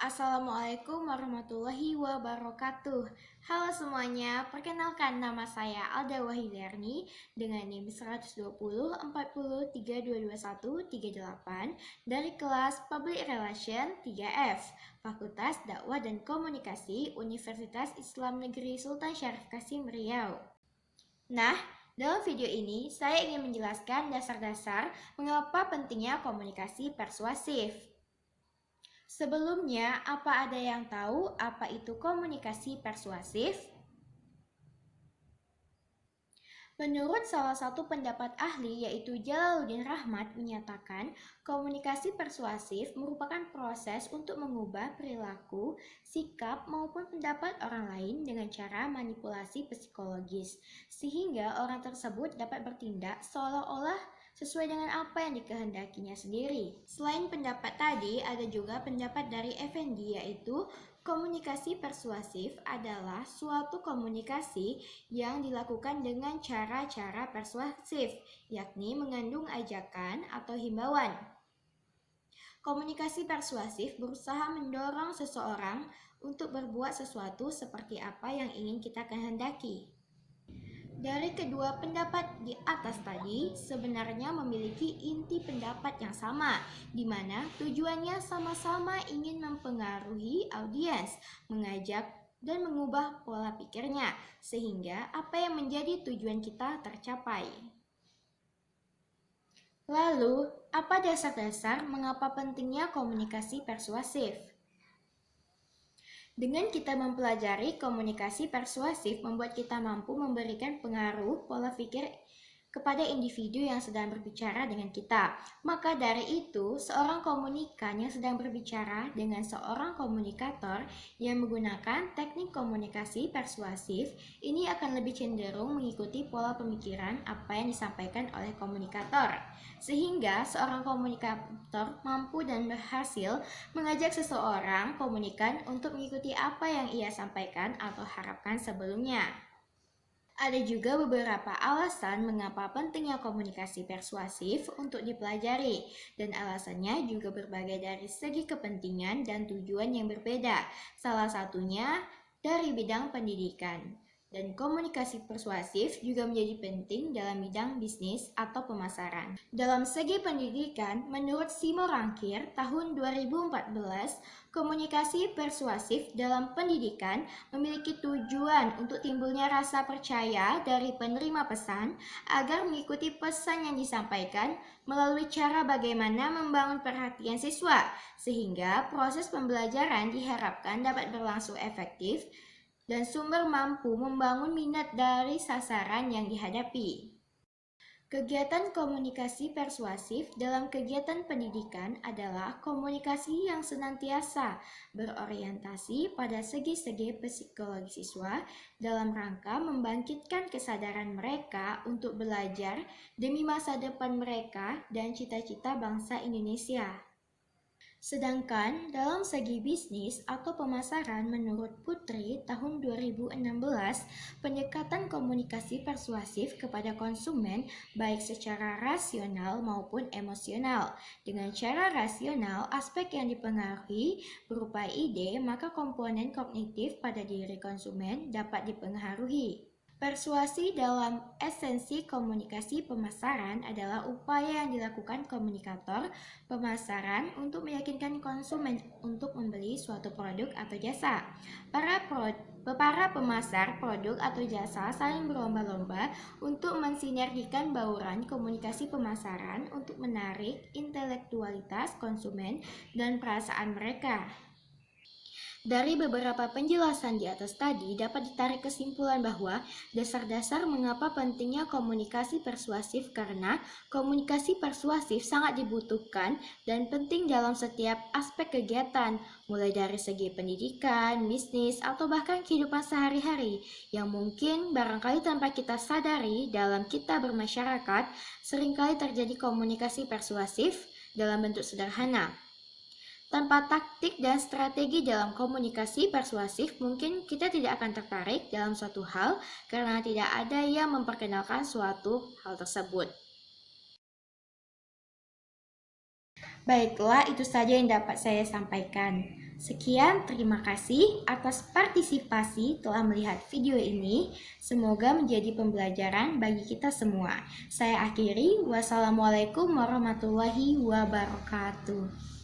Assalamualaikum warahmatullahi wabarakatuh. Halo semuanya, perkenalkan nama saya Alda Wahyuliarni dengan NIM 120 40 322138 dari kelas Public Relation 3F, Fakultas Dakwah dan Komunikasi Universitas Islam Negeri Sultan Syarif Kasim Riau. Nah, dalam video ini saya ingin menjelaskan dasar-dasar mengapa pentingnya komunikasi persuasif. Sebelumnya, apa ada yang tahu apa itu komunikasi persuasif? Menurut salah satu pendapat ahli yaitu Jalaluddin Rahmat menyatakan komunikasi persuasif merupakan proses untuk mengubah perilaku, sikap maupun pendapat orang lain dengan cara manipulasi psikologis sehingga orang tersebut dapat bertindak seolah-olah sesuai dengan apa yang dikehendakinya sendiri. Selain pendapat tadi, ada juga pendapat dari Effendi yaitu komunikasi persuasif adalah suatu komunikasi yang dilakukan dengan cara-cara persuasif, yakni mengandung ajakan atau himbauan. Komunikasi persuasif berusaha mendorong seseorang untuk berbuat sesuatu seperti apa yang ingin kita kehendaki. Dari kedua pendapat di atas tadi sebenarnya memiliki inti pendapat yang sama, di mana tujuannya sama-sama ingin mempengaruhi audiens, mengajak dan mengubah pola pikirnya, sehingga apa yang menjadi tujuan kita tercapai. Lalu, apa dasar-dasar mengapa pentingnya komunikasi persuasif? Dengan kita mempelajari komunikasi persuasif membuat kita mampu memberikan pengaruh pola pikir kepada individu yang sedang berbicara dengan kita. Maka dari itu, seorang komunikan yang sedang berbicara dengan seorang komunikator yang menggunakan teknik komunikasi persuasif ini akan lebih cenderung mengikuti pola pemikiran apa yang disampaikan oleh komunikator. Sehingga seorang komunikator mampu dan berhasil mengajak seseorang komunikan untuk mengikuti apa yang ia sampaikan atau harapkan sebelumnya. Ada juga beberapa alasan mengapa pentingnya komunikasi persuasif untuk dipelajari, dan alasannya juga berbagai dari segi kepentingan dan tujuan yang berbeda. Salah satunya dari bidang pendidikan. Dan komunikasi persuasif juga menjadi penting dalam bidang bisnis atau pemasaran. Dalam segi pendidikan, menurut Simo Rangkir tahun 2014, komunikasi persuasif dalam pendidikan memiliki tujuan untuk timbulnya rasa percaya dari penerima pesan agar mengikuti pesan yang disampaikan melalui cara bagaimana membangun perhatian siswa, sehingga proses pembelajaran diharapkan dapat berlangsung efektif dan sumber mampu membangun minat dari sasaran yang dihadapi. Kegiatan komunikasi persuasif dalam kegiatan pendidikan adalah komunikasi yang senantiasa berorientasi pada segi-segi psikologi siswa dalam rangka membangkitkan kesadaran mereka untuk belajar demi masa depan mereka dan cita-cita bangsa Indonesia. Sedangkan dalam segi bisnis atau pemasaran menurut Putri tahun 2016, pendekatan komunikasi persuasif kepada konsumen baik secara rasional maupun emosional. Dengan cara rasional, aspek yang dipengaruhi berupa ide, maka komponen kognitif pada diri konsumen dapat dipengaruhi. Persuasi dalam esensi komunikasi pemasaran adalah upaya yang dilakukan komunikator pemasaran untuk meyakinkan konsumen untuk membeli suatu produk atau jasa. Para pemasar produk atau jasa saling berlomba-lomba untuk mensinergikan bauran komunikasi pemasaran untuk menarik intelektualitas konsumen dan perasaan mereka. Dari beberapa penjelasan di atas tadi dapat ditarik kesimpulan bahwa dasar-dasar mengapa pentingnya komunikasi persuasif karena komunikasi persuasif sangat dibutuhkan dan penting dalam setiap aspek kegiatan, mulai dari segi pendidikan, bisnis, atau bahkan kehidupan sehari-hari yang mungkin barangkali tanpa kita sadari dalam kita bermasyarakat seringkali terjadi komunikasi persuasif dalam bentuk sederhana. Tanpa taktik dan strategi dalam komunikasi persuasif, mungkin kita tidak akan tertarik dalam suatu hal karena tidak ada yang memperkenalkan suatu hal tersebut. Baiklah, itu saja yang dapat saya sampaikan. Sekian, terima kasih atas partisipasi telah melihat video ini. Semoga menjadi pembelajaran bagi kita semua. Saya akhiri, wassalamualaikum warahmatullahi wabarakatuh.